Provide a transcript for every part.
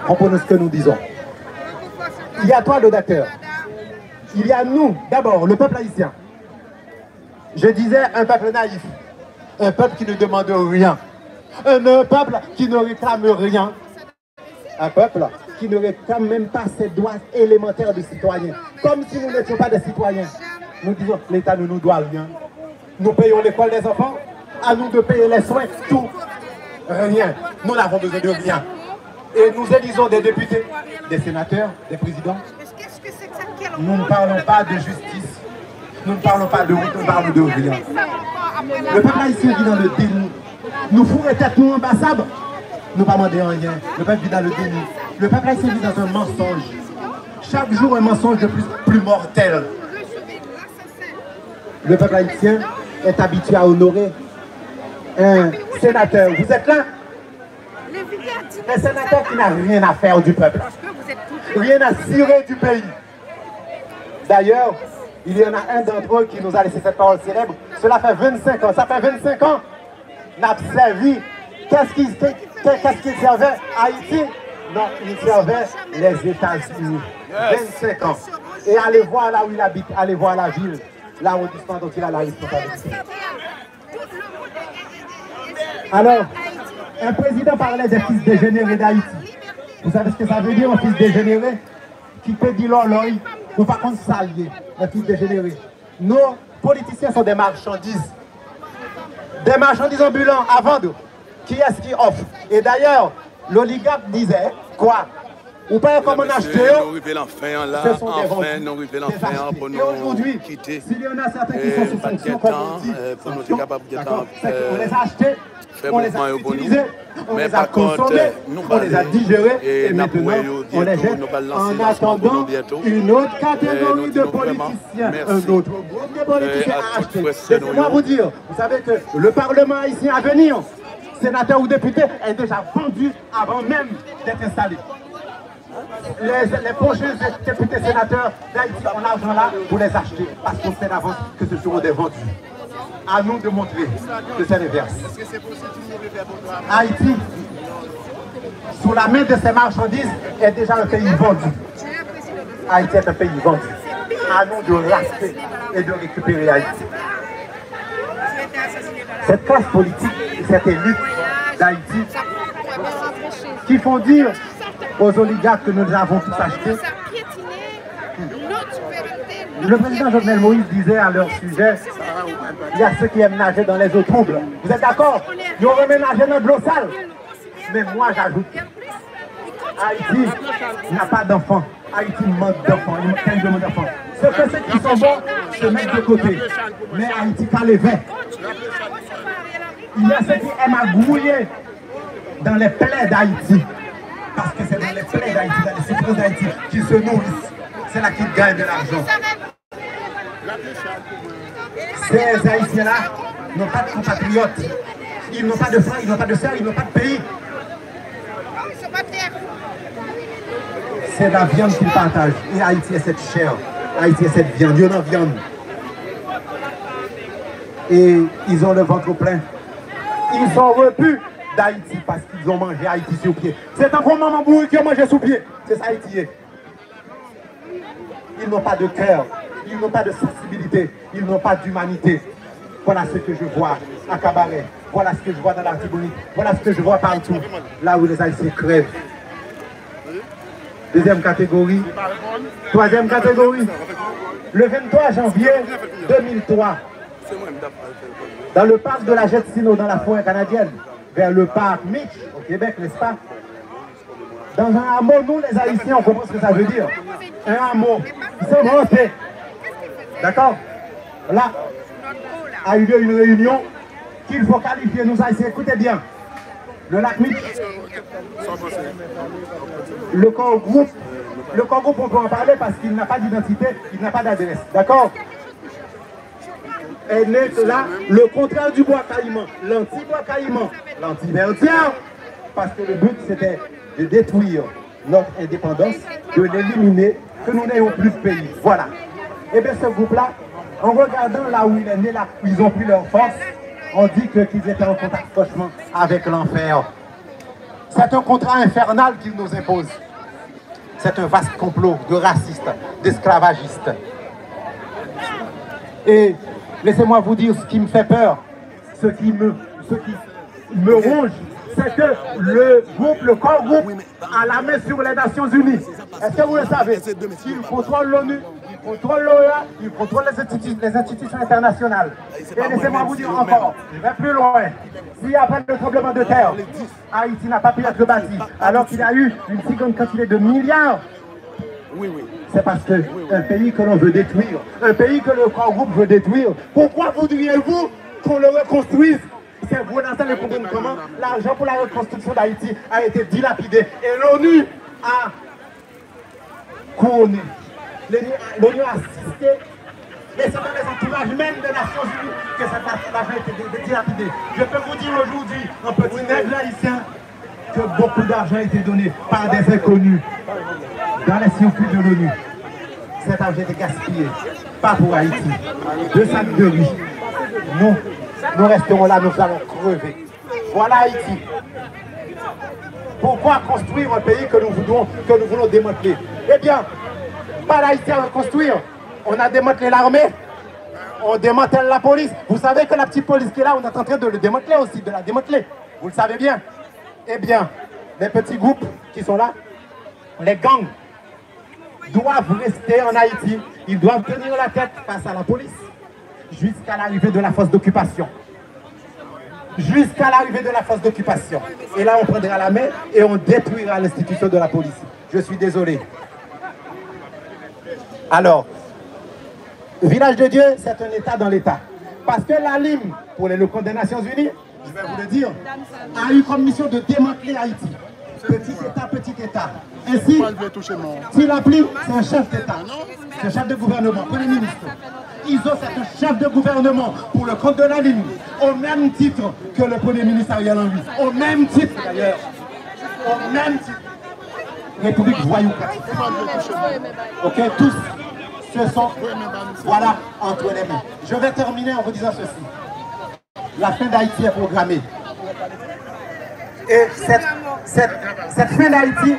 comprenez ce que nous disons. Il y a trois d'acteurs. Il y a nous, d'abord, le peuple haïtien. Je disais un peuple naïf, un peuple qui ne demande rien, un peuple qui ne réclame rien, un peuple qui ne réclame même pas ses droits élémentaires de citoyens. Comme si nous n'étions pas des citoyens. Nous disons, l'État ne nous doit rien. Nous payons l'école des enfants, à nous de payer les soins, tout. Rien. Nous n'avons besoin de rien. Et nous élisons des députés, des sénateurs, des présidents. Nous ne parlons pas de justice. Nous ne parlons pas de route, nous parlons de rien. Le peuple haïtien vit dans le déni. Nous fourrons tête nous ambassades. Nous ne pas demander rien. Le peuple vit dans le déni. Le peuple haïtien vit dans un mensonge. Chaque jour, un mensonge de plus mortel. Le peuple haïtien est habitué à honorer un sénateur. Vous êtes là? Un sénateur qui n'a rien à faire du peuple. Rien à cirer du pays. D'ailleurs, il y en a un d'entre eux qui nous a laissé cette parole célèbre. Cela fait 25 ans. Ça fait 25 ans. N'a servi. Qu'est-ce qu'il servait? Haïti? Non, il servait les États-Unis. 25 ans. Et allez voir là où il habite. Allez voir la ville. L'arrondissement dont il a la responsabilité. Alors, un président parlait des fils dégénérés d'Haïti. Vous savez ce que ça veut dire, un fils dégénéré? Qui peut dire l'œil, ou par contre s'allier, un fils dégénéré. Nos politiciens sont des marchandises. Des marchandises ambulants à vendre. Qui est-ce qui offre? Et d'ailleurs, l'oligarque disait, quoi? Ou pas comment acheter, ce sont des vendus. Et aujourd'hui, s'il y en a certains qui sont sous fonction, comme on dit, on les a achetés, on les a utilisés, on les a consommés, on les a digérés, et maintenant on les jette en attendant une autre catégorie de politiciens, un autre groupe de politiciens à acheter. Laissez-moi vous dire, vous savez que le Parlement haïtien à venir, sénateur ou député, est déjà vendu avant même d'être installé. Les prochains députés sénateurs d'Haïti ont l'argent là pour les acheter parce qu'on sait d'avance que ce seront des vendus. À nous de montrer que c'est l'inverse. Haïti, sous la main de ces marchandises, est déjà un pays vendu. Haïti est un pays vendu. À nous de racheter et de récupérer Haïti. Cette classe politique, cette élite d'Haïti, qui font dire aux oligarques que nous avons tous achetés. Le président Jovenel Moïse disait à leur sujet, il y a ceux qui aiment nager dans les eaux troubles. Vous êtes d'accord? Nous remet nager dans de l'eau sale. Mais moi j'ajoute, Haïti n'a pas d'enfants. Haïti manque d'enfants, il manque tellement d'enfants. Ceux qui sont bons se mettent de côté. Mais Haïti pas les vins. Il y a ceux qui aiment à grouiller dans les plaies d'Haïti. Parce que c'est dans les plaies d'Haïti, dans les souffrances d'Haïti qu'ils se nourrissent. C'est là qu'ils gagnent de l'argent. Ces Haïtiens-là n'ont pas de compatriotes. Ils n'ont pas de frères, ils n'ont pas de sœurs, ils n'ont pas de pays. C'est la viande qu'ils partagent. Et Haïti est cette chair. Haïti est cette viande. Il y en a viande. Et ils ont le ventre plein. Ils sont repus d'Haïti parce qu'ils ont mangé Haïti sur pied. C'est un gros maman bourré qui a mangé sous pied. C'est ça Haïti. Ils n'ont pas de cœur. Ils n'ont pas de sensibilité. Ils n'ont pas d'humanité. Voilà ce que je vois à Cabaret. Voilà ce que je vois dans l'Artibonite. Voilà ce que je vois partout. Là où les Haïtiens crèvent. Deuxième catégorie. Troisième catégorie. Le 23 janvier 2003, dans le parc de la Jette-Sino, dans la forêt canadienne, vers le parc Mitch, au Québec, n'est-ce pas? Dans un hameau, nous les Haïtiens, on comprend ce que ça veut dire. Un hameau. Ils sont montés. D'accord? Là, a eu lieu une réunion qu'il faut qualifier, nous Haïtiens. Écoutez bien. Le lac Mitch, le corps groupe, on peut en parler parce qu'il n'a pas d'identité, il n'a pas d'adresse. D'accord? Et n'est là le contraire du bois caïman, l'anti-bois caïman, l'anti-vertien, parce que le but c'était de détruire notre indépendance, de l'éliminer, que nous n'ayons plus de pays. Voilà. Et bien ce groupe-là, en regardant là où il est né, là où ils ont pris leur force, on dit qu'ils étaient en contact franchement avec l'enfer. C'est un contrat infernal qu'ils nous imposent. C'est un vaste complot de racistes, d'esclavagistes. Et laissez-moi vous dire ce qui me fait peur, ce qui me ronge, c'est que le groupe, le corps groupe, a la main sur les Nations Unies. Est-ce que vous le savez? Il contrôle l'ONU, il contrôle l'OEA, il contrôle les institutions internationales. Et laissez-moi vous dire encore, je vais plus loin. S'il y a pas de tremblement de terre, Haïti n'a pas pu être bâti, alors qu'il y a eu une si grande quantité de milliards. C'est parce qu'un pays que l'on veut détruire, un pays que le corps groupe veut détruire, pourquoi voudriez-vous qu'on le reconstruise? C'est vous n'entendez comment l'argent pour la reconstruction d'Haïti a été dilapidé et l'ONU a couronné. L'ONU a assisté, et c'est dans les entourages même des Nations Unies que cet argent a été dilapidé. Je peux vous dire aujourd'hui, un petit nègre haïtien, que beaucoup d'argent a été donné par des inconnus dans les circuits de l'ONU. Cet argent a été gaspillé, pas pour Haïti. 2 sacs de riz. Nous resterons là, nous allons crever. Voilà Haïti. Pourquoi construire un pays que nous voulons démanteler? Eh bien, pas l'Haïti à reconstruire. On a démantelé l'armée, on démantèle la police. Vous savez que la petite police qui est là, on est en train de le démanteler aussi, de la démanteler. Vous le savez bien. Eh bien, les petits groupes qui sont là, les gangs, doivent rester en Haïti. Ils doivent tenir la tête face à la police jusqu'à l'arrivée de la force d'occupation. Jusqu'à l'arrivée de la force d'occupation. Et là, on prendra la main et on détruira l'institution de la police. Je suis désolé. Alors, le village de Dieu, c'est un État dans l'État. Parce que la LIM, pour les locaux des Nations Unies, je vais vous le dire, a eu comme mission de démanteler Haïti. Petit État. Ainsi, s'il applique, c'est un chef d'État. C'est un chef de gouvernement, Premier ministre. ISO, c'est un chef de gouvernement pour le compte de la ligne, au même titre que le Premier ministre Ariel Henry. Au même titre d'ailleurs. Au même titre. République voyoucratique. Ok, tous se sont, voilà, entre les mains. Je vais terminer en vous disant ceci. La fin d'Haïti est programmée. Et cette fin d'Haïti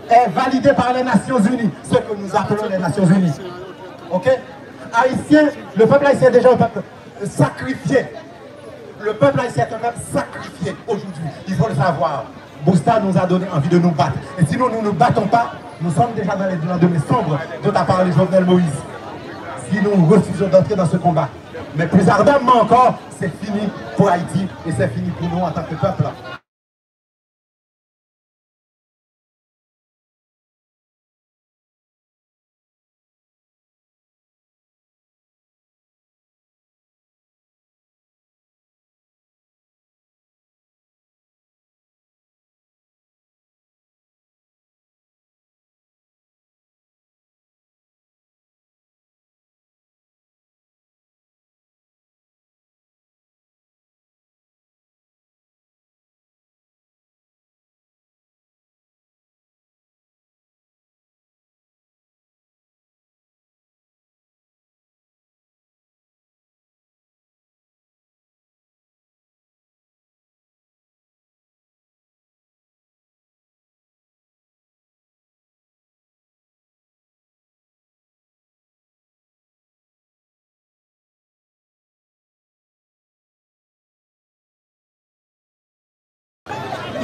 est validée par les Nations Unies, ce que nous appelons les Nations Unies. Ok? Haïtien, le peuple haïtien est déjà un peuple sacrifié. Le peuple haïtien est un peuple sacrifié aujourd'hui. Il faut le savoir. Bousta nous a donné envie de nous battre. Et sinon nous ne nous battons pas, nous sommes déjà dans les demeures sombres dont a parlé Jovenel Moïse. Si nous refusons d'entrer dans ce combat. Mais plus ardemment encore, c'est fini pour Haïti et c'est fini pour nous en tant que peuple.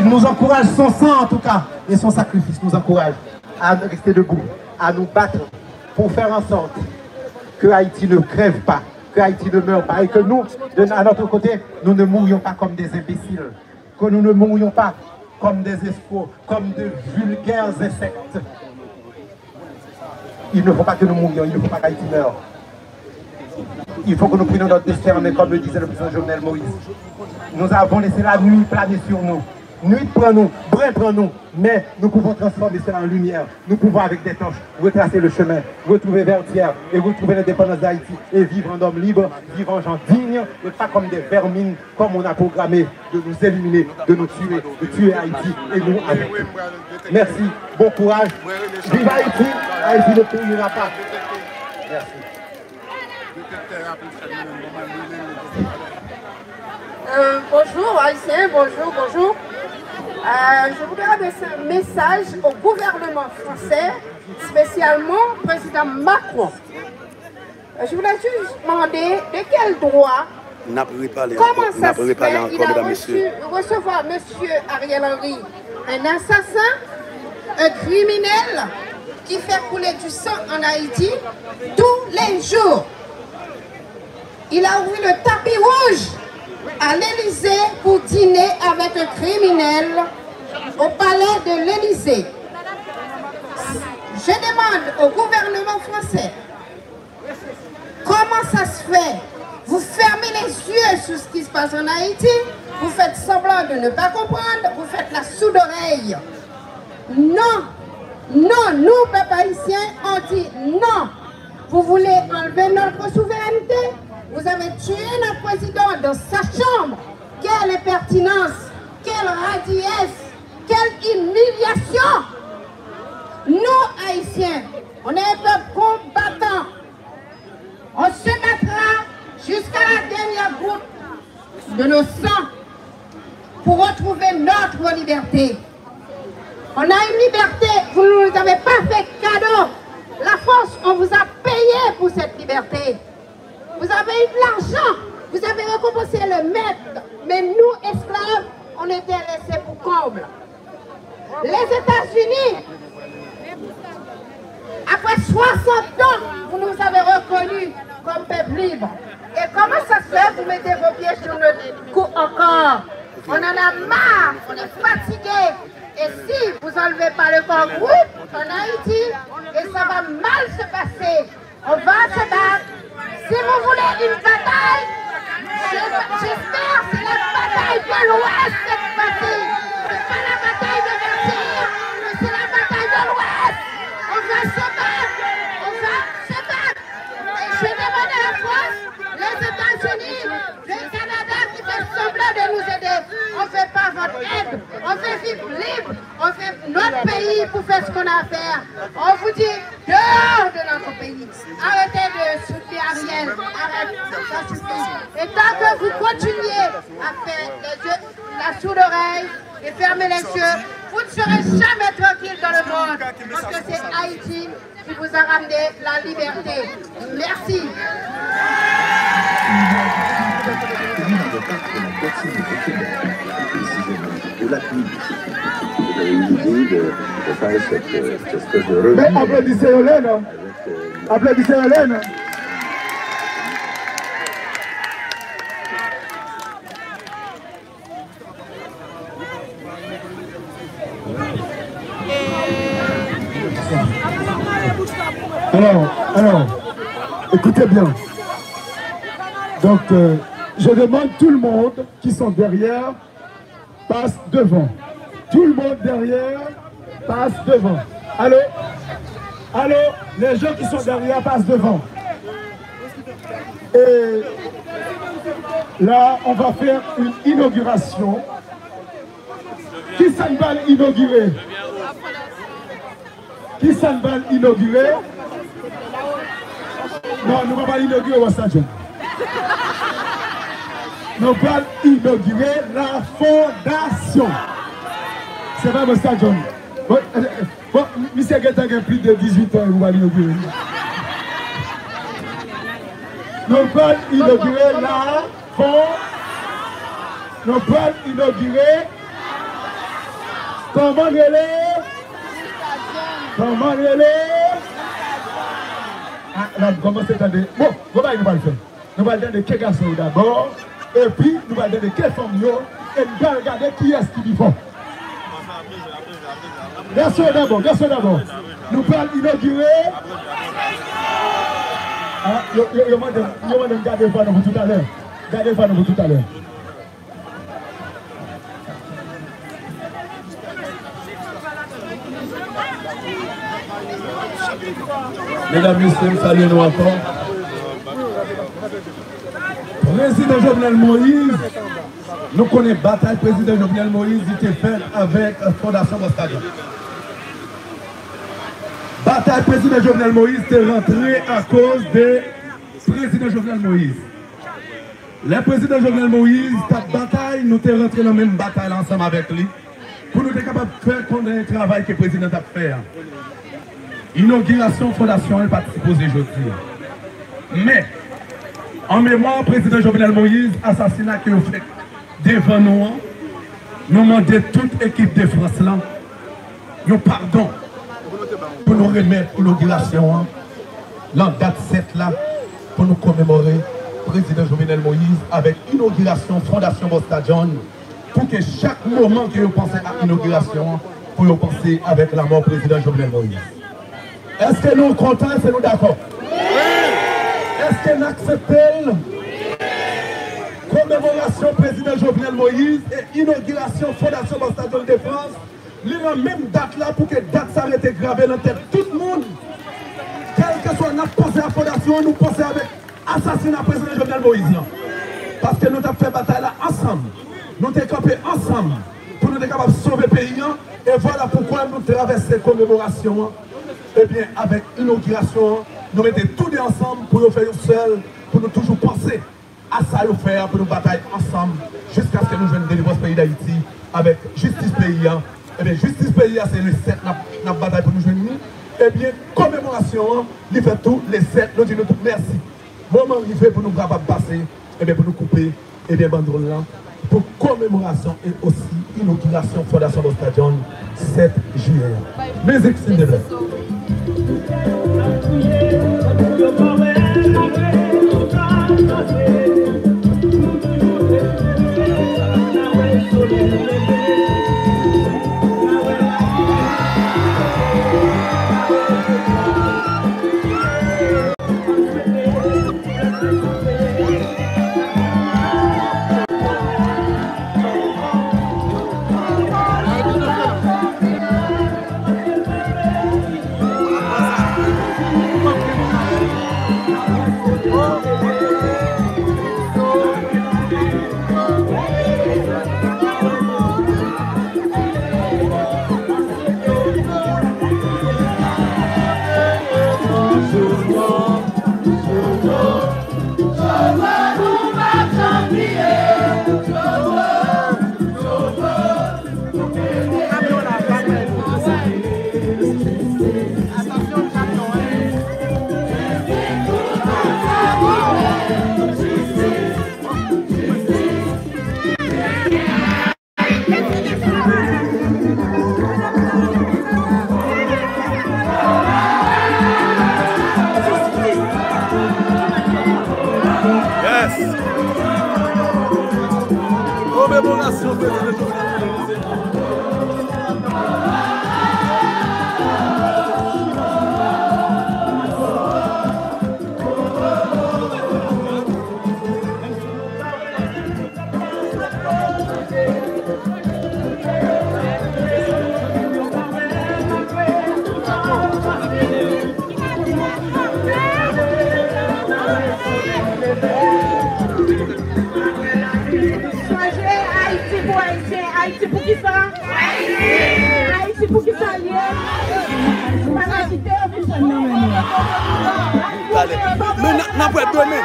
Il nous encourage, son sang en tout cas, et son sacrifice nous encourage à rester debout, à nous battre pour faire en sorte que Haïti ne crève pas, que Haïti ne meure pas, et que nous, à notre côté, nous ne mourions pas comme des imbéciles, que nous ne mourions pas comme des escrocs, comme de vulgaires insectes. Il ne faut pas que nous mourions, il ne faut pas qu'Haïti meure. Il faut que nous prenions notre destin en main, comme le disait le président Jovenel Moïse. Nous avons laissé la nuit planer sur nous. Nuit prend-nous, brin prend-nous, mais nous pouvons transformer cela en lumière. Nous pouvons avec des torches retracer le chemin, retrouver Vertières et retrouver l'indépendance d'Haïti et vivre en homme libre, vivre en gens dignes et pas comme des vermines, comme on a programmé de nous éliminer, de nous tuer, de tuer Haïti et nous avec. Merci, bon courage, vive Haïti, Haïti ne périra pas. Merci. Bonjour Haïtien, bonjour. Je voudrais adresser un message au gouvernement français, spécialement au président Macron. Je voulais juste demander de quel droit, comment ça se fait, il a recevoir M. Ariel Henry, un assassin, un criminel qui fait couler du sang en Haïti tous les jours. Il a ouvert le tapis rouge à l'Élysée pour dîner avec un criminel au palais de l'Élysée. Je demande au gouvernement français, comment ça se fait? Vous fermez les yeux sur ce qui se passe en Haïti, vous faites semblant de ne pas comprendre, vous faites la sourde oreille. Non, non, nous, peuple haïtien, on dit non. Vous voulez enlever notre souveraineté? Vous avez tué notre président dans sa chambre. Quelle impertinence, quelle radiesse, quelle humiliation. Nous, Haïtiens, on est un peuple combattant. On se battra jusqu'à la dernière goutte de nos sangs pour retrouver notre liberté. On a une liberté, vous ne nous avez pas fait cadeau. La force, on vous a payé pour cette liberté. Vous avez eu de l'argent, vous avez récompensé le maître, mais nous, esclaves, on était laissés pour comble. Les États-Unis, après 60 ans, vous nous avez reconnus comme peuple libre. Et comment ça se fait, vous mettez vos pieds sur notre cou encore? On en a marre, on est fatigué. Et si vous n'enlevez pas le corps groupe en Haïti, et ça va mal se passer, on va se battre. Si vous voulez une bataille, j'espère que c'est la bataille de l'Ouest cette fois-ci. C'est pas la bataille de Versailles, mais c'est la bataille de l'Ouest. On va se battre, on va se battre. Et je demande à la France, les États-Unis, le Canada qui fait semblant de nous aider. On ne fait pas votre aide, on fait vivre libre, on fait notre pays pour faire ce qu'on a à faire. On vous dit dehors de notre pays. Arrêtez de soutenir Ariel, arrêtez, ça suffit. Et tant que vous continuez à faire les yeux, la sourde oreille et fermer les yeux, vous ne serez jamais tranquille dans le monde. Parce que c'est Haïti qui vous a ramené la liberté. Merci. Mais applaudissez Hélène. Applaudissez Hélène. Alors, écoutez bien. Donc, je demande tout le monde qui sont derrière passe devant. Tout le monde derrière passe devant. Allô? Allô? Les gens qui sont derrière passent devant. Et là, on va faire une inauguration. Qui s'en va inaugurer? Qui s'en va inaugurer? Non, nous ne allons pas inaugurer au stade. Nous allons inaugurer la fondation. C'est pas le stade. Bon, monsieur Guetta a plus de 18 ans, vous allez inaugurer. Nous allons inaugurer la fondation. Nous allons inaugurer. Comment relais? Comment relais? Ah, là, comment c'est attendez? Bon, nous allons le faire. Nous allons donner quelques garçons d'abord, et puis nous allons donner quelques femmes, et nous allons regarder qui est-ce qui vivent. Garçons d'abord, garçons d'abord. Nous allons inaugurer. Ah, je vais garder le panneau pour tout à l'heure. Gardez le panneau pour tout à l'heure. Mesdames, Messieurs, saluez-nous encore. Président Jovenel Moïse, nous connaissons la bataille président Jovenel Moïse qui était faite avec la Fondation Mostadien. Bataille président Jovenel Moïse est rentrée à cause de président Jovenel Moïse. Le président Jovenel Moïse, cette bataille, nous sommes rentrés dans la même bataille ensemble avec lui. pour nous être capables de faire le travail que le président a fait. Inauguration, fondation, elle participe aujourd'hui. Mais, en mémoire, président Jovenel Moïse, assassinat que vous faites devant nous, nous demandons toute équipe de France là, nous pardon pour nous remettre l'inauguration, la date 7 là, pour nous commémorer président Jovenel Moïse avec inauguration, fondation Bostadion, pour que chaque moment que vous pensez à l'inauguration, pour vous penser avec la mort président Jovenel Moïse. Est-ce que nous sommes contents, est-ce que nous d'accord? Est-ce que nous acceptons commémoration président Jovenel Moïse et inauguration fondation Bostadion de France, la même date là pour que la date s'arrête gravée dans la tête de tout le monde? Quel que soit notre pensée à la fondation, nous pensons avec assassinat président Jovenel Moïse. Parce que nous avons fait bataille là ensemble. Nous avons campé ensemble pour nous être capables de sauver le pays. Et voilà pourquoi nous traversons la commémoration. Et bien, avec l'inauguration, nous mettons tous ensemble pour nous faire seul, pour nous toujours penser à ça nous faire, pour nous batailler ensemble, jusqu'à ce que nous jouions délivrer ce pays d'Haïti avec justice pays. Et bien, justice pays, c'est le 7, notre bataille pour nous joindre. Eh bien, commémoration, il fait tout, les 7, nous disons tout merci. Moment arrivé pour nous capables de passer, et bien pour nous couper, et bien banderole là, pour commémoration et aussi inauguration fondation Bostadion 7 juillet. Musique, s'il vous plaît. Haïti pour qui ça? Haïti pour qui ça lié? Mais n'a pas demain.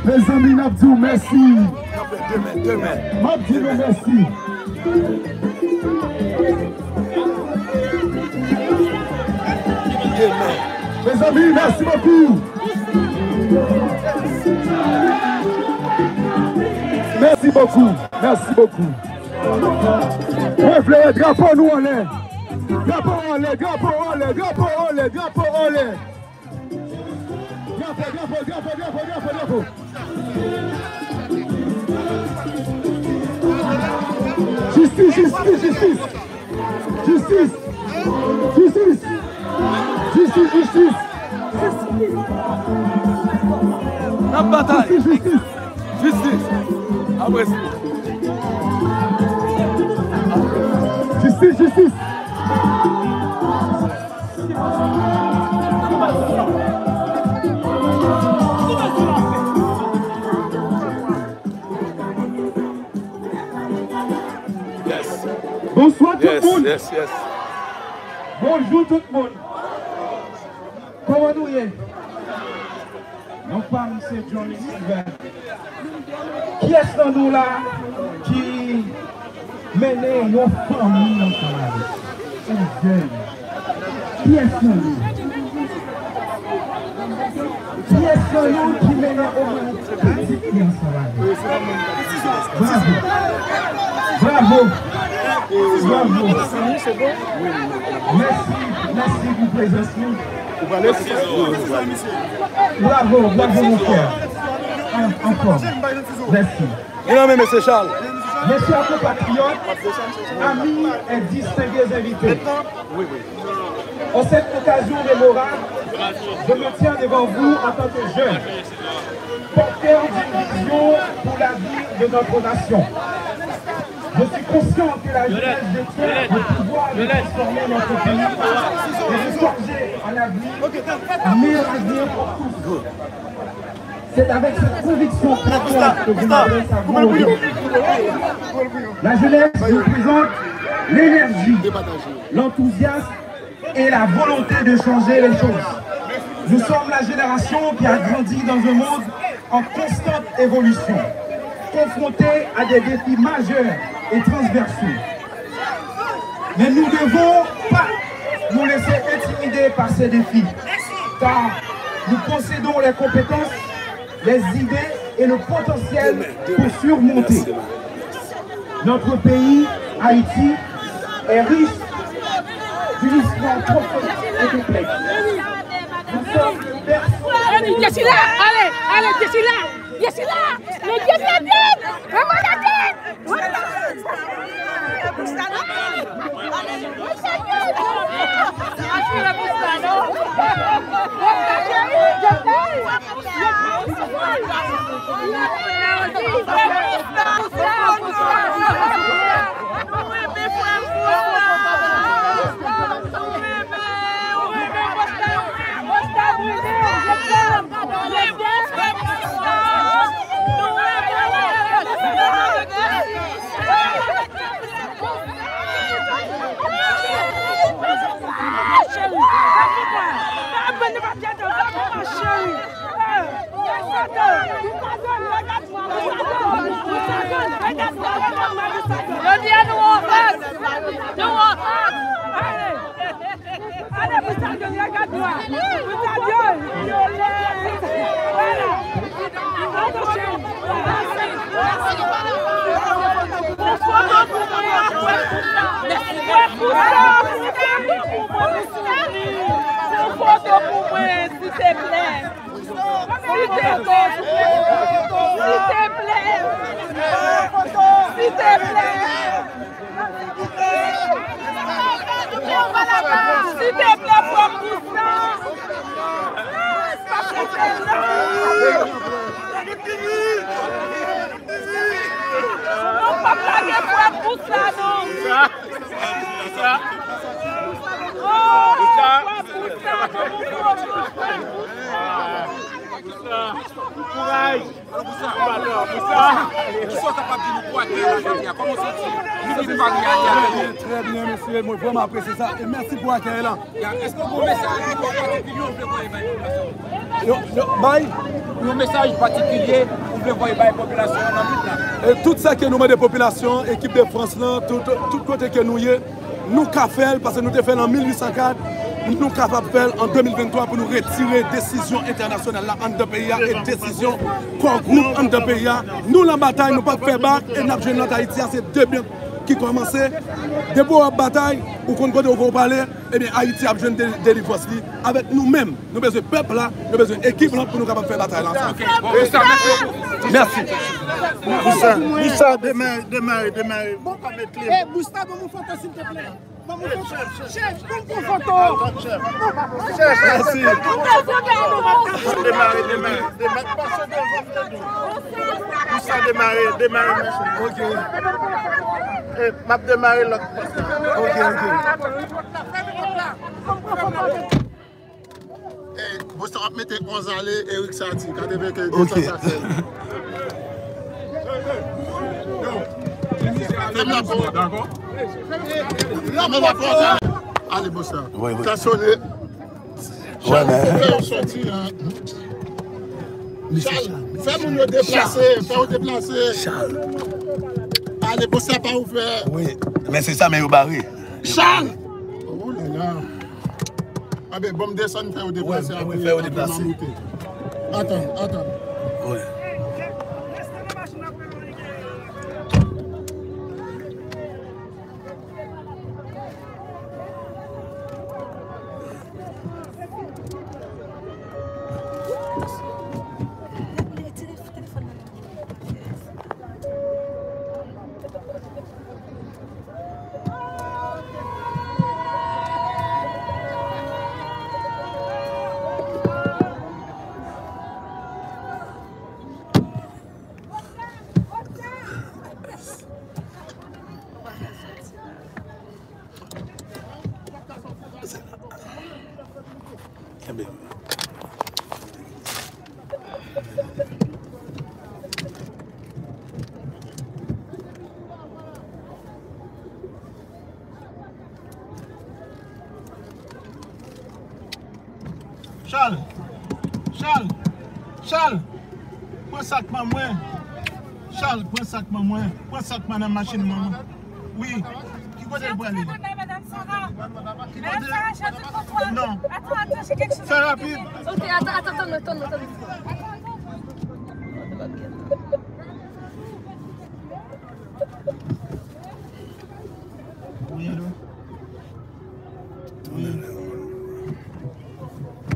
Mes amis, Nabdou, merci. Demain. Nabdou, merci. Mes amis, merci beaucoup. Merci beaucoup. Ouais, drapeau nous en l'air. Drapeau en l'air. Drapeau. Justice. La bataille. Justice. Après ça. Justice. Yes. Bonsoir tout le monde. Yes. Bonjour tout le monde. nous y est? Non pas M. Johnny Silver. Qui est-ce dans nous là qui mène nos familles dans sa vie? Un jeune. Qui est-ce dans nous? Qui est-ce dans nous qui mène au moins une petite vie dans sa vie? Bravo. Bravo. Bravo. Merci pour présence. Bravo, bravo mon frère. Encore. Merci. Monsieur Charles. Mes chers compatriotes, amis et distingués invités. En cette occasion mémorable, je me tiens devant vous en tant que jeune, porteur d'une vision pour l'avenir de notre nation. Je suis conscient que la jeunesse détient le pouvoir de transformer notre pays et de forger un meilleur avenir pour tous. C'est avec cette conviction profonde que je m'adresse à vous aujourd'hui. La jeunesse représente l'énergie, l'enthousiasme et la volonté de changer les choses. Nous sommes la génération qui a grandi dans un monde en constante évolution, confrontée à des défis majeurs et transversaux. Mais nous ne devons pas nous laisser intimider par ces défis, car nous possédons les compétences, les idées et le potentiel pour surmonter. Notre pays, Haïti, est riche d'une histoire profonde et complexe. Nous sommes le berceau. Allez, Jessila, le Dieu de la tête, vraiment la tête. Très bien, monsieur, moi vraiment apprécié ça et merci pour l'accueil là. Est-ce que vous avez un message particulier pour le voir la population dans et tout ça que nous mettons des populations, équipe de France là, tout côté que nous y est, nous qu'a fait parce que nous avons fait en 1804, nous sommes capables de faire en 2023 pour nous retirer décision internationale là entre pays et décision corps groupe entre pays. Nous la bataille nous pas faire battre et nous avons notre Haïti c'est deux biens qui commençaient. Depuis la bataille, ou qu'on va parler, eh bien Haïti a besoin de délivrance avec nous-mêmes. Nous avons besoin de peuple là, nous avons besoin d'équipe pour nous capables de faire bataille ensemble. Merci. Boussa, démarre. Bon, pas mettre les. Eh, Boussa, mon photo, s'il te plaît. Chef, bon photo. Merci. Démarre. Boussa, démarre. Ok. M'a démarré l'autre. Ok. Boussa, mettez 11 allées, Eric Sati, quand il veut que Ok. D'accord. Allez, Boussa. T'as sonné. Charles, fais sortir. Charles, fais-moi nous déplacer. Fais-nous déplacer. Charles. Allez, pour ça, pas ouvert. Oui, mais c'est ça, mais au barré. Charles! Oh là là. Ah ben, bon, descendre, fais-nous déplacer. Oui, fais-nous déplacer. Attends. Oui. Charles, prends sac maman. Charles, prends sac maman. Prends sac dans la machine maman. Oui. Qui côté le aller? Madame Sarah. Madame Sarah, j'ai un truc pour toi. Non. Attends, j'ai quelque chose. C'est rapide. Ok, attends. Oui, allô? Oui.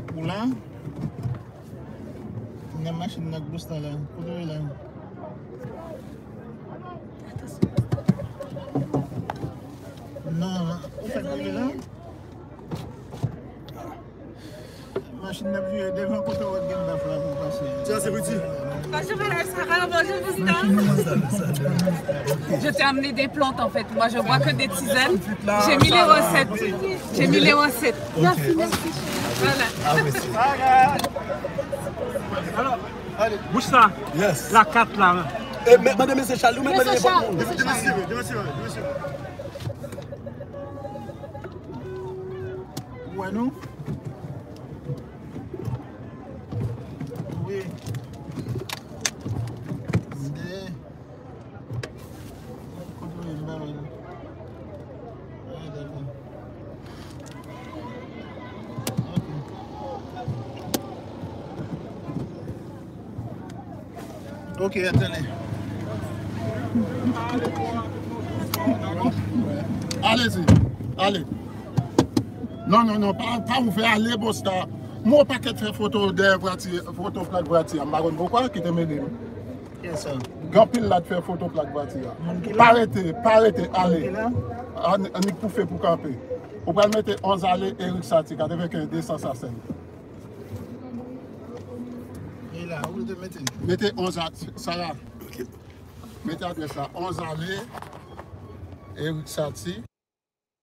Poulain? La machine n'a pas là. Pourquoi là? Non, où fait que là? La machine n'a plus devant côté où elle gagne la flamme pour passer. Tiens, c'est petit. Bonjour Madame Sarah, bonjour Boustin. Je t'ai amené des plantes en fait. Moi je vois que des tisanes. J'ai mis les recettes. Merci. Voilà. Ah, merci. Alors, allez, bouge ça. Yes. La 4 là. Madame, c'est Charles, Monsieur Charles. Où est nous? Oui. Ok, attendez. Allez-y, allez. Non, pas vous faire aller, Bosta. Moi, pas que faire photo de voiture, photo plaque voiture. Je ne sais pourquoi qui te mène. Yes, sir. Grand pile là de faire photo plaque voiture. Pas arrêter, allez. On est pour faire pour camper. Vous pouvez mettre 11 allées Eric Satik avec un 205. Et là, où vous mettez? Mettez 11 allées, Sarah. Mettez l'adresse là, 11 allées Eric Satik.